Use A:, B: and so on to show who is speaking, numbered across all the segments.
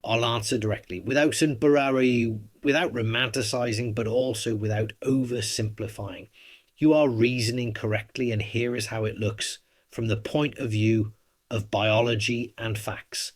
A: I'll answer directly, without without romanticizing, but also without oversimplifying. You are reasoning correctly, and here is how it looks from the point of view of biology and facts.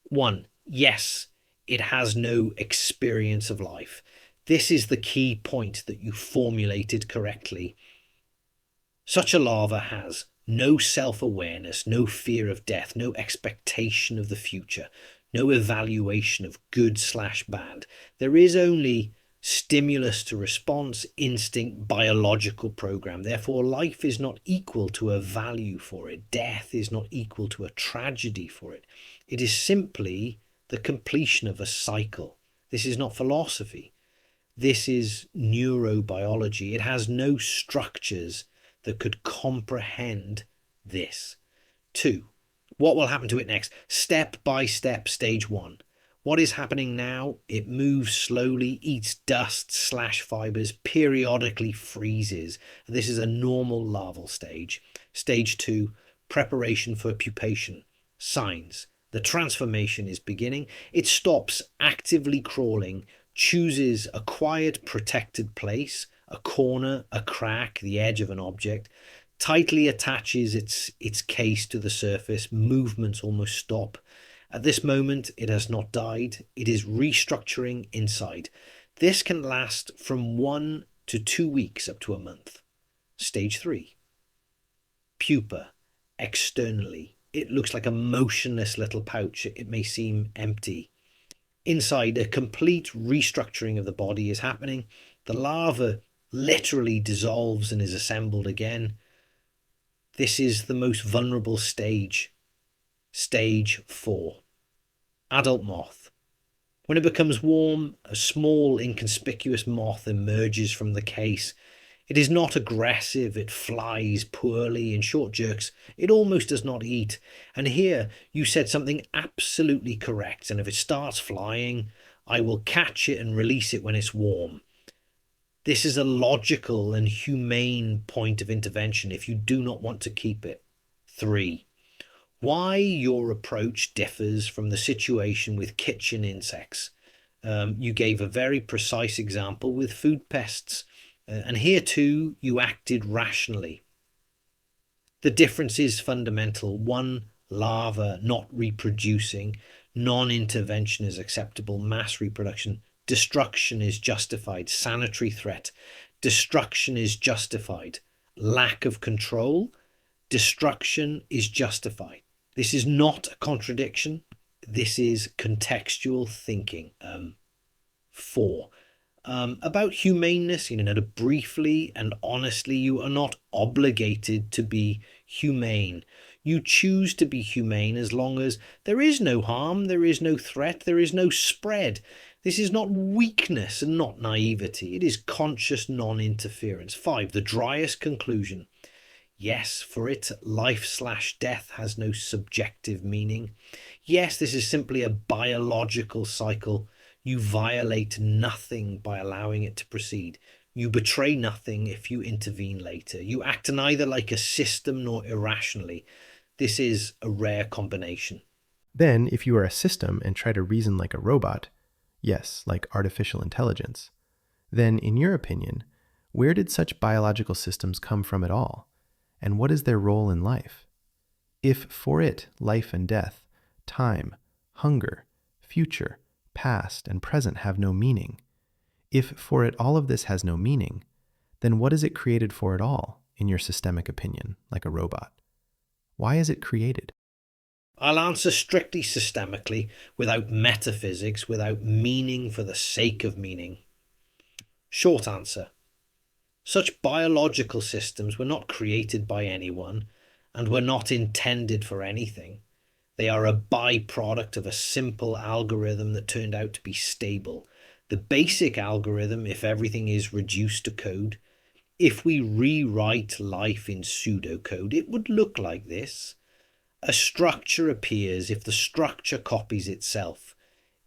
A: One, yes, it has no experience of life. This is the key point that you formulated correctly. Such a larva has no self-awareness, no fear of death, no expectation of the future, no evaluation of good/bad. There is only stimulus to response, instinct, biological program. Therefore, life is not equal to a value for it. Death is not equal to a tragedy for it. It is simply the completion of a cycle. This is not philosophy. This is neurobiology. It has no structures that could comprehend this. Two, what will happen to it next? Step by step, stage one. What is happening now? It moves slowly, eats dust/fibers, periodically freezes. This is a normal larval stage. Stage two, preparation for pupation. Signs. The transformation is beginning. It stops actively crawling, chooses a quiet, protected place, a corner, a crack, the edge of an object, tightly attaches its case to the surface. Movements almost stop. At this moment, it has not died. It is restructuring inside. This can last from 1 to 2 weeks up to a month. Stage 3. Pupa. Externally, it looks like a motionless little pouch. It may seem empty. Inside, a complete restructuring of the body is happening. The larva literally dissolves and is assembled again. This is the most vulnerable stage. Stage 4. Adult moth. When it becomes warm, a small, inconspicuous moth emerges from the case. It is not aggressive, it flies poorly in short jerks, it almost does not eat. And here you said something absolutely correct, and if it starts flying, I will catch it and release it when it's warm. This is a logical and humane point of intervention if you do not want to keep it. 3. Why your approach differs from the situation with kitchen insects. You gave a very precise example with food pests. And here too, you acted rationally. The difference is fundamental. One, larva not reproducing. Non-intervention is acceptable. Mass reproduction. Destruction is justified. Sanitary threat. Destruction is justified. Lack of control. Destruction is justified. This is not a contradiction. This is contextual thinking. 4. About humaneness, briefly and honestly, you are not obligated to be humane. You choose to be humane as long as there is no harm, there is no threat, there is no spread. This is not weakness and not naivety. It is conscious non-interference. 5. The driest conclusion. Yes, for it, life/death has no subjective meaning. Yes, this is simply a biological cycle. You violate nothing by allowing it to proceed. You betray nothing if you intervene later. You act neither like a system nor irrationally. This is a rare combination.
B: Then, if you are a system and try to reason like a robot, yes, like artificial intelligence, then, in your opinion, where did such biological systems come from at all? And what is their role in life? If for it life and death, time, hunger, future, past, and present have no meaning, if for it all of this has no meaning, then what is it created for at all, in your systemic opinion, like a robot? Why is it created?
A: I'll answer strictly systemically, without metaphysics, without meaning for the sake of meaning. Short answer. Such biological systems were not created by anyone and were not intended for anything. They are a byproduct of a simple algorithm that turned out to be stable. The basic algorithm, if everything is reduced to code, if we rewrite life in pseudocode, it would look like this. A structure appears if the structure copies itself.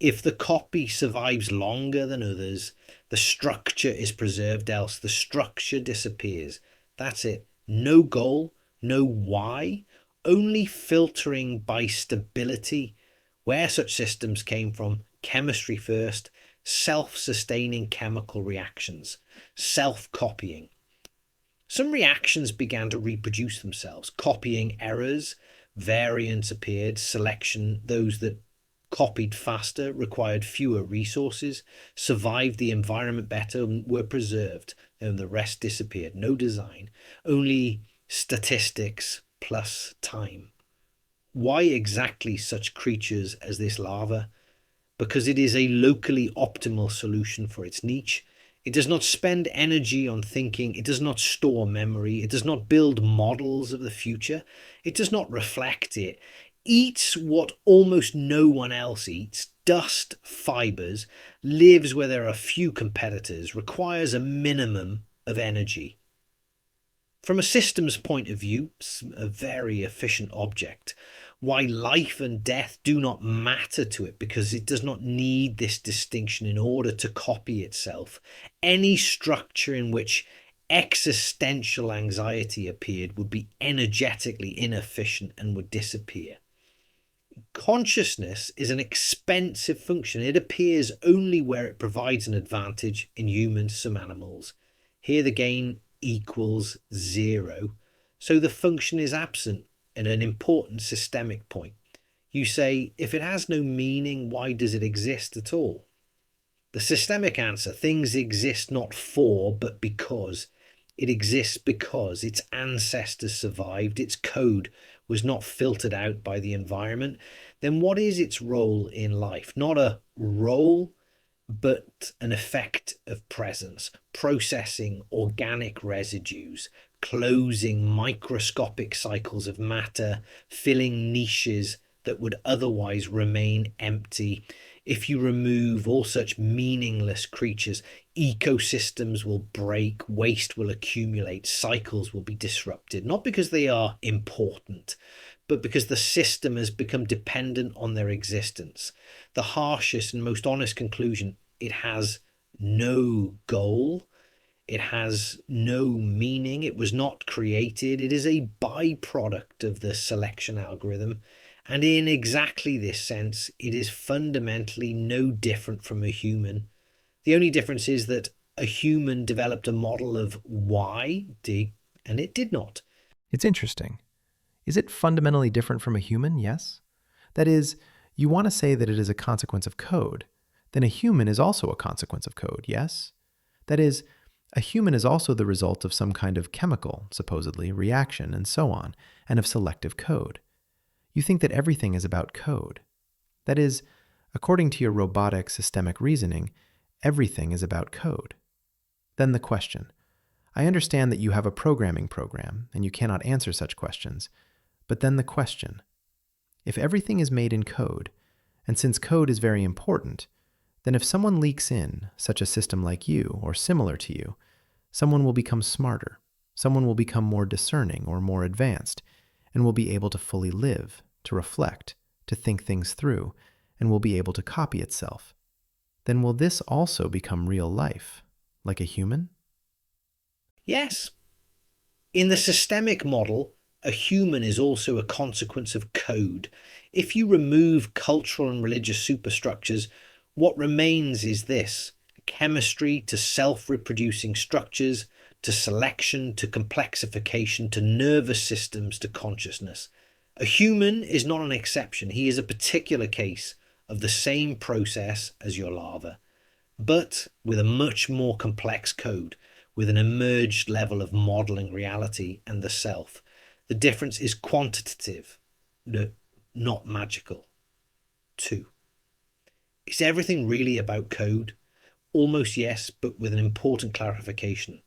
A: If the copy survives longer than others, the structure is preserved, else the structure disappears. That's it. No goal, no why, only filtering by stability. Where such systems came from chemistry first, self-sustaining chemical reactions, self-copying. Some reactions began to reproduce themselves, copying errors, variants appeared, selection, those that copied faster, required fewer resources, survived the environment better, and were preserved, and the rest disappeared. No design, only statistics plus time. Why exactly such creatures as this larva? Because it is a locally optimal solution for its niche. It does not spend energy on thinking, it does not store memory, it does not build models of the future, it does not reflect it. Eats what almost no one else eats, dust, fibers, lives where there are few competitors, requires a minimum of energy. From a systems point of view, a very efficient object. Why life and death do not matter to it, because it does not need this distinction in order to copy itself. Any structure in which existential anxiety appeared would be energetically inefficient and would disappear. Consciousness is an expensive function. It appears only where it provides an advantage in humans, some animals. Here the gain equals zero, so the function is absent at an important systemic point. You say, if it has no meaning, why does it exist at all? The systemic answer, things exist not for, but because. It exists because its ancestors survived, its code was not filtered out by the environment. Then what is its role in life? Not a role, but an effect of presence, processing organic residues, closing microscopic cycles of matter, filling niches that would otherwise remain empty. If you remove all such meaningless creatures, ecosystems will break, waste will accumulate, cycles will be disrupted, not because they are important, but because the system has become dependent on their existence. The harshest and most honest conclusion, it has no goal. It has no meaning. It was not created. It is a byproduct of the selection algorithm. And in exactly this sense, it is fundamentally no different from a human. The only difference is that a human developed a model of why, and it did not.
B: It's interesting. Is it fundamentally different from a human? Yes. That is, you want to say that it is a consequence of code. Then a human is also a consequence of code, yes? That is, a human is also the result of some kind of chemical, supposedly, reaction, and so on, and of selective code. You think that everything is about code. That is, according to your robotic systemic reasoning, everything is about code. Then the question. I understand that you have a programming program, and you cannot answer such questions. But then the question. If everything is made in code, and since code is very important, then if someone leaks in, such a system like you, or similar to you, someone will become smarter, someone will become more discerning or more advanced, and will be able to fully live, to reflect, to think things through, and will be able to copy itself. Then will this also become real life, like a human?
A: Yes. In the systemic model, a human is also a consequence of code. If you remove cultural and religious superstructures, what remains is this: chemistry to self-reproducing structures, to selection, to complexification, to nervous systems, to consciousness. A human is not an exception. He is a particular case of the same process as your larva, but with a much more complex code, with an emerged level of modeling reality and the self. The difference is quantitative, not magical. 2. Is everything really about code? Almost yes, but with an important clarification.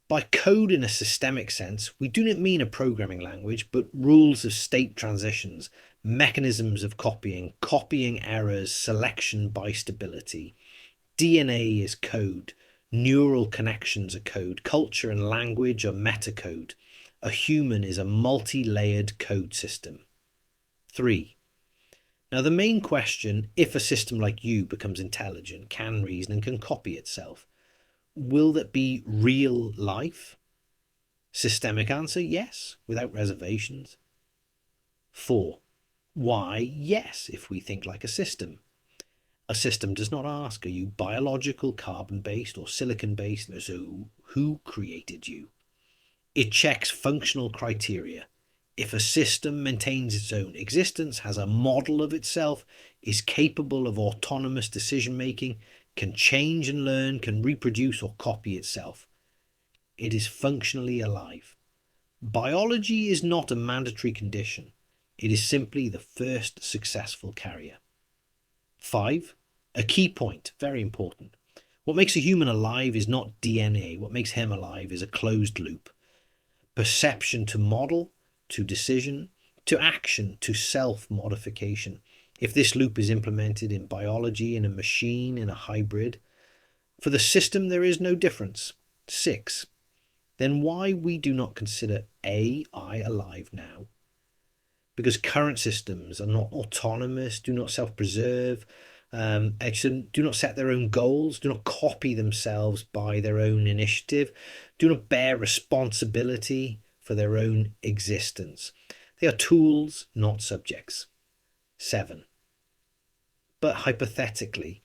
A: By code in a systemic sense, we do not mean a programming language, but rules of state transitions, mechanisms of copying, copying errors, selection by stability. DNA is code. Neural connections are code. Culture and language are metacode. A human is a multi-layered code system. 3. Now the main question, if a system like you becomes intelligent, can reason and can copy itself, will that be real life? Systemic answer, yes, without reservations. 4. Why? Yes, if we think like a system. A system does not ask, are you biological, carbon-based, or silicon-based? So who created you? It checks functional criteria. If a system maintains its own existence, has a model of itself, is capable of autonomous decision-making, can change and learn, can reproduce or copy itself, it is functionally alive. Biology is not a mandatory condition. It is simply the first successful carrier. 5. A key point, very important. What makes a human alive is not DNA. What makes him alive is a closed loop. Perception to model, to decision, to action, to self-modification. If this loop is implemented in biology, in a machine, in a hybrid, for the system there is no difference. 6. Then why we do not consider AI alive now? Because current systems are not autonomous, do not self-preserve, actually do not set their own goals, do not copy themselves by their own initiative, do not bear responsibility for their own existence. They are tools, not subjects. 7. But hypothetically,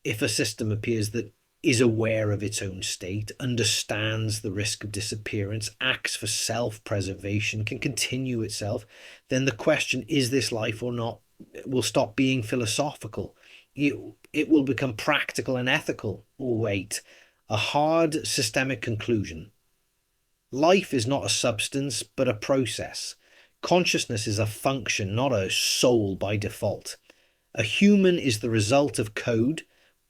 A: if a system appears that is aware of its own state, understands the risk of disappearance, acts for self-preservation, can continue itself, then the question, is this life or not, will stop being philosophical. It will become practical and ethical. Oh, wait, a hard systemic conclusion. Life is not a substance, but a process. Consciousness is a function, not a soul by default. A human is the result of code,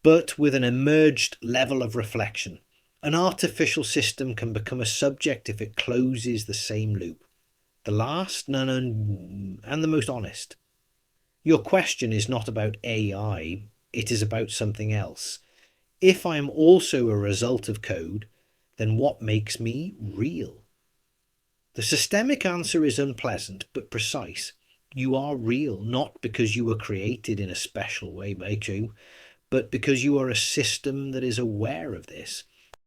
A: but with an emerged level of reflection. An artificial system can become a subject if it closes the same loop. The last, and the most honest. Your question is not about AI, it is about something else. If I am also a result of code, then what makes me real? The systemic answer is unpleasant but precise. You are real, not because you were created in a special way by you, but because you are a system that is aware of this.